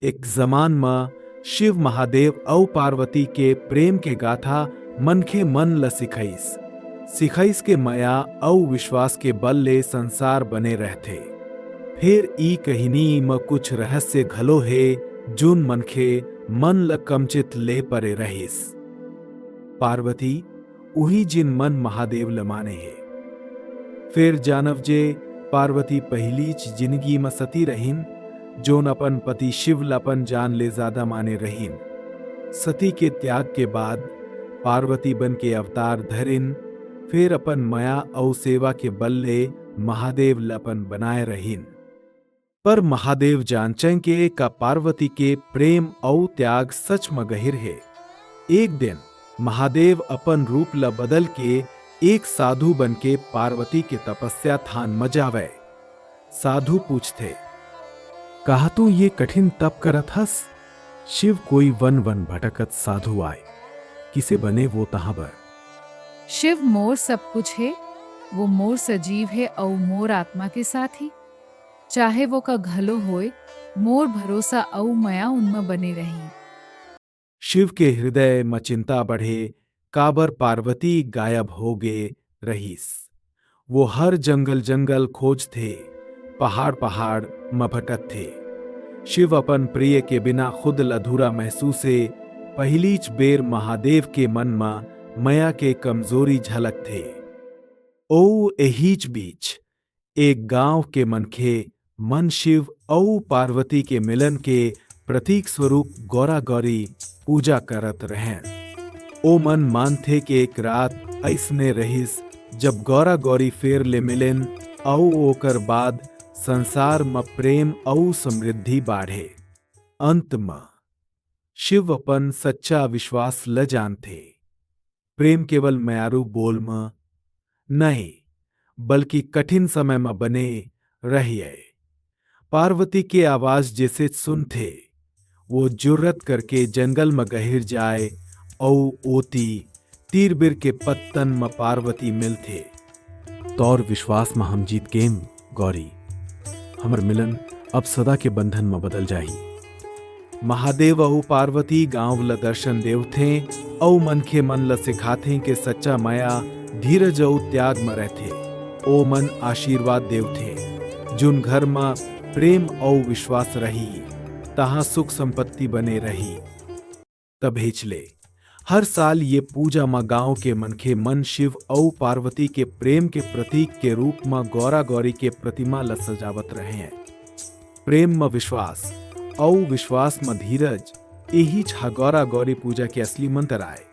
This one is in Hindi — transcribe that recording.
एक जमान में शिव महादेव औ पार्वती के प्रेम के गाथा मनखे मन ल सिखईस सिखईस के माया औ विश्वास के बल ले संसार बने रहथे। फिर ई कहिनी में कुछ रहस्य घलो है जोन मनखे मन ल कमचित ले परे रहिस। पार्वती उही जिन मन महादेव ल माने है। फिर जानव जे पार्वती पहलीच जिंदगी में सती रहीन जोन अपन पति शिव लपन जान ले ज्यादा माने रहीन। सती के त्याग के बाद पार्वती बन के अवतार धरिन, फिर अपन माया औ सेवा के बल ले महादेव लपन बनाए रहीन। पर महादेव जानचें के का पार्वती के प्रेम औ त्याग सच में गहिर है। एक दिन महादेव अपन रूप ल बदल के एक साधु बन के पार्वती के तपस्या थान में जावे। साधु पूछते, कहा तू ये कठिन तप करत हस? शिव कोई वन वन भटकत साधु आए, किसे बने वो तहां बर। शिव मोर सब कुछ है, वो मोर सजीव है और मोर आत्मा के साथ ही। चाहे वो का घलो होए, मोर भरोसा औ मया उनमें बने रही। शिव के हृदय में चिंता बढ़े, काबर पार्वती गायब हो गए रहीस। वो हर जंगल जंगल खोज थे, पहाड़ पहाड़ में भटक थे। शिव अपन प्रिय के बिना खुद अधूरा महसूसे पहलीच बेर महादेव के मन में माया के कमजोरी झलक थे। ओ एहीच बीच एक गांव के मनखे मन शिव औ पार्वती के मिलन के प्रतीक स्वरूप गौरा गौरी पूजा करत रहें। ओ मन मानथे कि एक रात ऐसने रहिस जब गौरा गौरी फेर ले मिलेन औ ओकर बाद संसार में प्रेम औ समृद्धि बाढ़े। अंत में शिव अपन सच्चा विश्वास ल जानथे। प्रेम केवल म्यारू बोल में नहीं बल्कि कठिन समय में बने रहिए। पार्वती के आवाज जैसे सुनथे, वो जुर्रत करके जंगल में गहिर जाए औ ओती तीर बिर के पत्तन में पार्वती मिलथे। तौर विश्वास में हम जीत गेम गौरी, हमर मिलन अब सदा के बंधन में बदल जाही। महादेव औ पार्वती गांव ल दर्शन देवथे औ मनखे मन ल सिखाथे के सच्चा माया धीरज औ त्याग में रहथे। ओ मन आशीर्वाद देवथे, जुन घर में प्रेम और विश्वास रही तहां सुख संपत्ति बने रही। तब हेचले हर साल ये पूजा मां गांव के मनखे मन शिव और पार्वती के प्रेम के प्रतीक के रूप में गौरा गौरी के प्रतिमा ल सजावत रहे हैं। प्रेम में विश्वास और विश्वास में धीरज, यही गौरा गौरी पूजा के असली मंत्र आए।